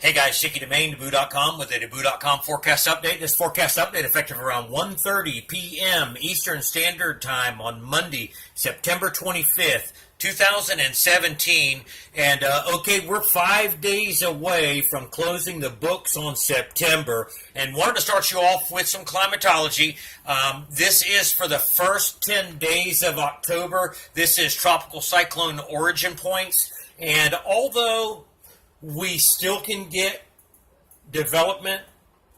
Hey guys, Shicky Domain, Deboo.com with a Deboo.com forecast update. This forecast update effective around 1:30 p.m. Eastern Standard Time on Monday, September 25th, 2017. And okay, we're 5 days away from closing the books on September, and wanted to start you off with some climatology. This is for the first 10 days of October. This is tropical cyclone origin points, and although we still can get development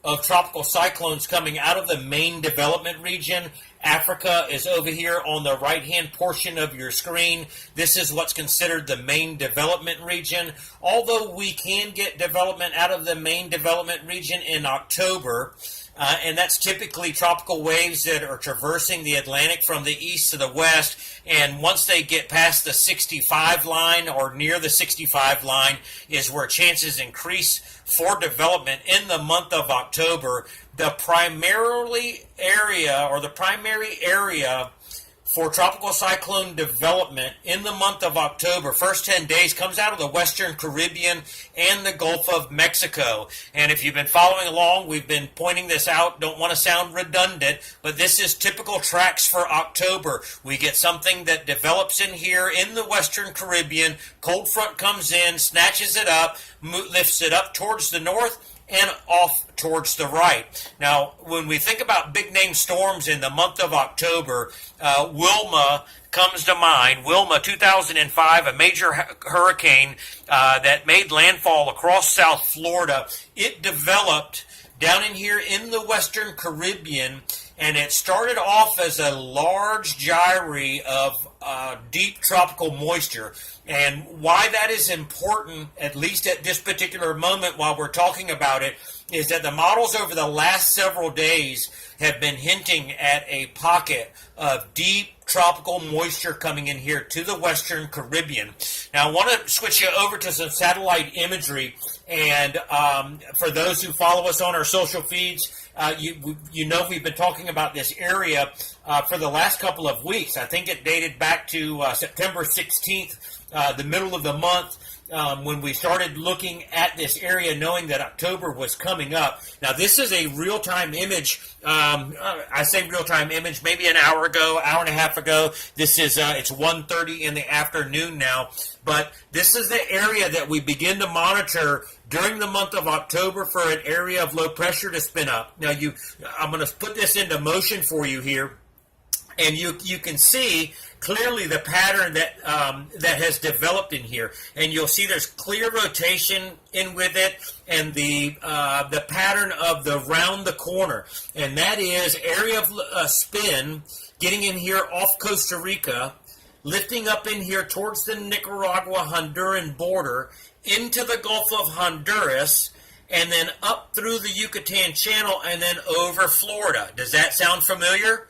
of tropical cyclones coming out of the main development region. Africa is over here on the right-hand portion of your screen. This is what's considered the main development region. Although we can get development out of the main development region in October, and that's typically tropical waves that are traversing the Atlantic from the east to the west, and once they get past the 65 line or near the 65 line is where chances increase for development in the month of October. The primary area for tropical cyclone development in the month of October, first 10 days, comes out of the Western Caribbean and the Gulf of Mexico. And if you've been following along, we've been pointing this out. Don't want to sound redundant, but this is typical tracks for October. We get something that develops in here in the Western Caribbean. Cold front comes in, snatches it up, lifts it up towards the north, and off towards the right. Now, when we think about big name storms in the month of October, Wilma comes to mind. Wilma, 2005, a major hurricane that made landfall across South Florida. It developed down in here in the Western Caribbean, and it started off as a large gyre of deep tropical moisture. And why that is important, at least at this particular moment while we're talking about it, is that the models over the last several days have been hinting at a pocket of deep tropical moisture coming in here to the Western Caribbean. Now, I want to switch you over to some satellite imagery, and for those who follow us on our social feeds, you know we've been talking about this area for the last couple of weeks. I think it dated back to September 16th, the middle of the month, when we started looking at this area, knowing that October was coming up. Now, this is a real-time image. I say real-time image, maybe an hour ago, hour and a half ago. This is it's 1:30 in the afternoon now. But this is the area that we begin to monitor during the month of October for an area of low pressure to spin up. Now, I'm going to put this into motion for you here, and you can see clearly the pattern that has developed in here, and you'll see there's clear rotation in with it, and the pattern of the round the corner, and that is area of spin getting in here off Costa Rica, lifting up in here towards the Nicaragua-Honduran border, into the Gulf of Honduras, and then up through the Yucatan Channel, and then over Florida. Does that sound familiar?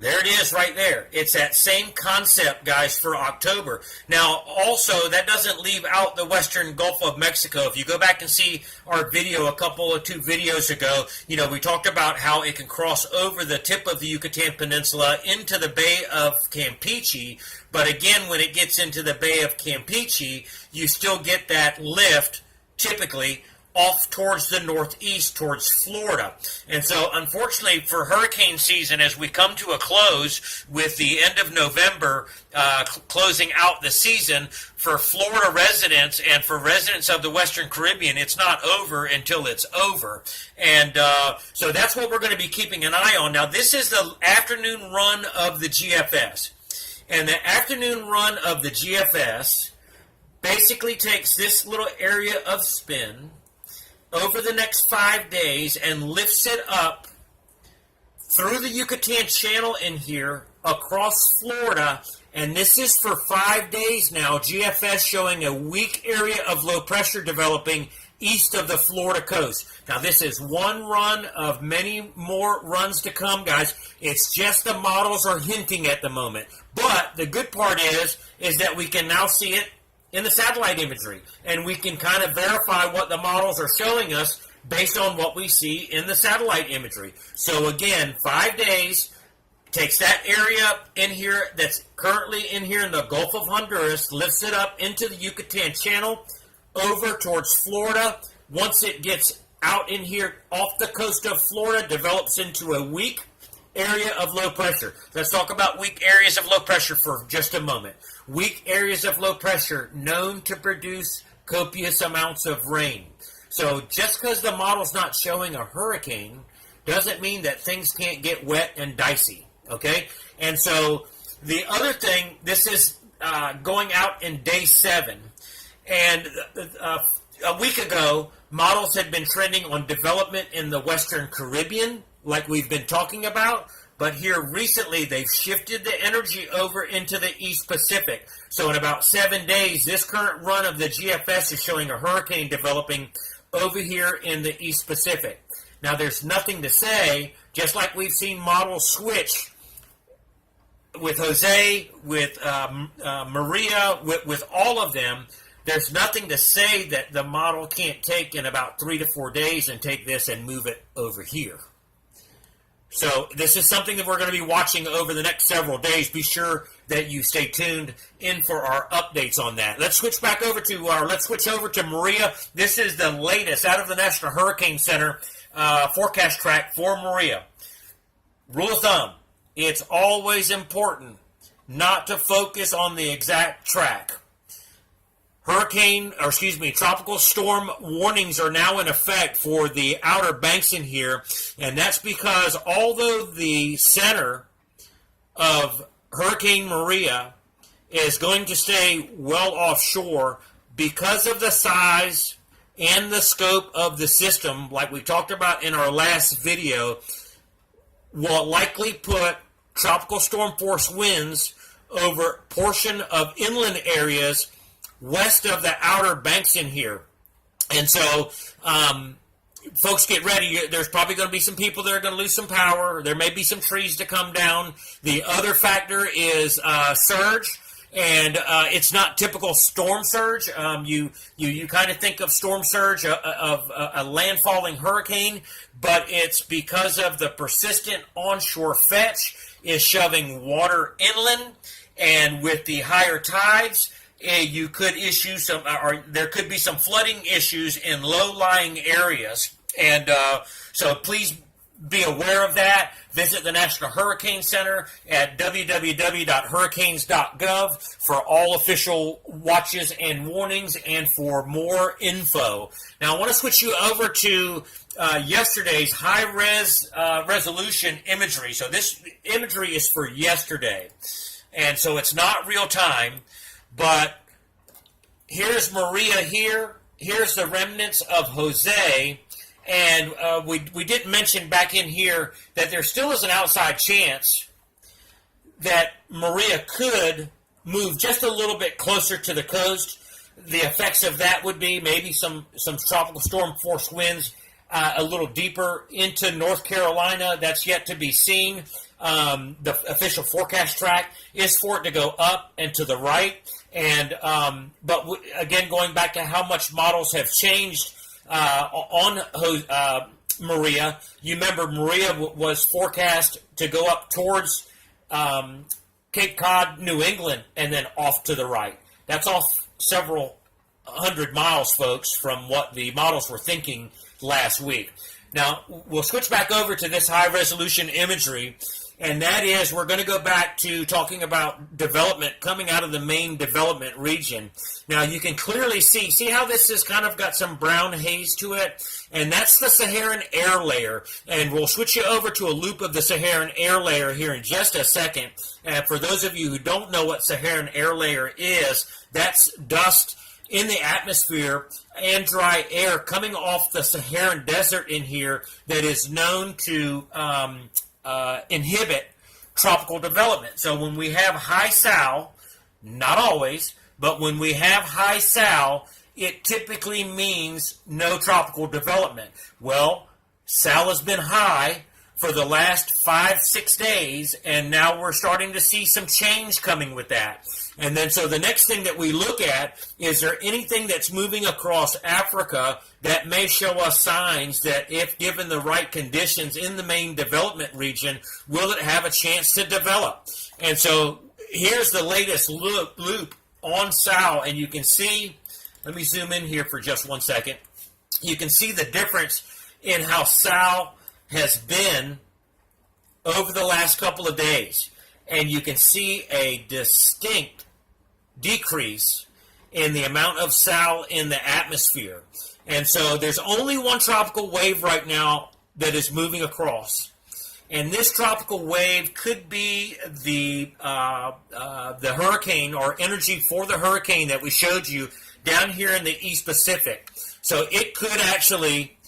There it is right there. It's that same concept, guys, for October. Now, also, that doesn't leave out the western Gulf of Mexico. If you go back and see our video two videos ago, we talked about how it can cross over the tip of the Yucatan Peninsula into the Bay of Campeche. But again, when it gets into the Bay of Campeche, you still get that lift, typically, off towards the northeast, towards Florida. And so, unfortunately, for hurricane season, as we come to a close with the end of November, closing out the season, for Florida residents and for residents of the Western Caribbean, it's not over until it's over. And so that's what we're going to be keeping an eye on. Now, this is the afternoon run of the GFS. And the afternoon run of the GFS basically takes this little area of spin over the next 5 days and lifts it up through the Yucatan Channel in here, across Florida, and this is for 5 days now. GFS showing a weak area of low pressure developing east of the Florida coast. Now, this is one run of many more runs to come, guys. It's just the models are hinting at the moment. But the good part is that we can now see it in the satellite imagery, and we can kind of verify what the models are showing us based on what we see in the satellite imagery. So again, 5 days, takes that area in here that's currently in here in the Gulf of Honduras, lifts it up into the Yucatan Channel, over towards Florida, once it gets out in here off the coast of Florida, develops into a weak area of low pressure. Let's talk about weak areas of low pressure for just a moment. Weak areas of low pressure known to produce copious amounts of rain. So just because the model's not showing a hurricane doesn't mean that things can't get wet and dicey, okay? And so the other thing, this is going out in day 7. And a week ago, models had been trending on development in the Western Caribbean, like we've been talking about. But here recently, they've shifted the energy over into the East Pacific. So in about 7 days, this current run of the GFS is showing a hurricane developing over here in the East Pacific. Now, there's nothing to say, just like we've seen models switch with Jose, with Maria, with all of them, there's nothing to say that the model can't take in about 3 to 4 days and take this and move it over here. So this is something that we're going to be watching over the next several days. Be sure that you stay tuned in for our updates on that. Let's switch over to Maria. This is the latest out of the National Hurricane Center forecast track for Maria. Rule of thumb, it's always important not to focus on the exact track. Tropical storm warnings are now in effect for the Outer Banks in here, and that's because although the center of Hurricane Maria is going to stay well offshore, because of the size and the scope of the system, like we talked about in our last video, will likely put tropical storm force winds over a portion of inland areas west of the Outer Banks in here. And so, folks, get ready. There's probably going to be some people that are going to lose some power. There may be some trees to come down. The other factor is surge, and it's not typical storm surge. You kind of think of storm surge of a landfalling hurricane, but it's because of the persistent onshore fetch is shoving water inland, and with the higher tides, you could issue there could be some flooding issues in low-lying areas. And so please be aware of that. Visit the National Hurricane Center at www.hurricanes.gov for all official watches and warnings and for more info. Now, I want to switch you over to yesterday's high-resolution imagery. So this imagery is for yesterday. And so it's not real time. But here's Maria here. Here's the remnants of Jose. And we did mention back in here that there still is an outside chance that Maria could move just a little bit closer to the coast. The effects of that would be maybe some tropical storm force winds a little deeper into North Carolina. That's yet to be seen. The official forecast track is for it to go up and to the right. And but again, going back to how much models have changed on Maria, you remember Maria was forecast to go up towards Cape Cod, New England, and then off to the right. That's off several 100 miles, folks, from what the models were thinking last week. Now, we'll switch back over to this high-resolution imagery, and that is we're going to go back to talking about development coming out of the main development region. Now, you can clearly see how this has kind of got some brown haze to it, and that's the Saharan air layer. And we'll switch you over to a loop of the Saharan air layer here in just a second. And for those of you who don't know what Saharan air layer is, that's dust in the atmosphere and dry air coming off the Saharan desert in here that is known to inhibit tropical development. So when we have high SAL, not always, but when we have high SAL, it typically means no tropical development. Well, SAL has been high for the last 5-6 days, and now we're starting to see some change coming with that. And then so the next thing that we look at, is there anything that's moving across Africa that may show us signs that if given the right conditions in the main development region, will it have a chance to develop? And so here's the latest loop on SAL, and you can see, let me zoom in here for just 1 second. you can see the difference in how Sal has been over the last couple of days. And you can see a distinct decrease in the amount of Sal in the atmosphere. And so there's only one tropical wave right now that is moving across. And this tropical wave could be the hurricane, or energy for the hurricane that we showed you down here in the East Pacific. So it could actually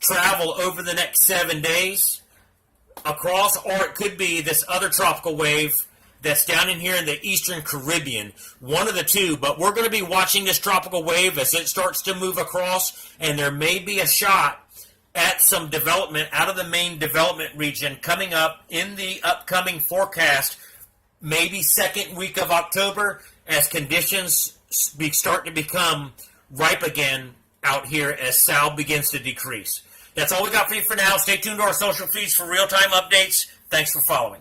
travel over the next 7 days across, or it could be this other tropical wave that's down in here in the Eastern Caribbean. One of the two, but we're going to be watching this tropical wave as it starts to move across, and there may be a shot at some development out of the main development region coming up in the upcoming forecast, maybe second week of October, as conditions start to become ripe again out here as Sal begins to decrease. That's all we got for you for now. Stay tuned to our social feeds for real-time updates. Thanks for following.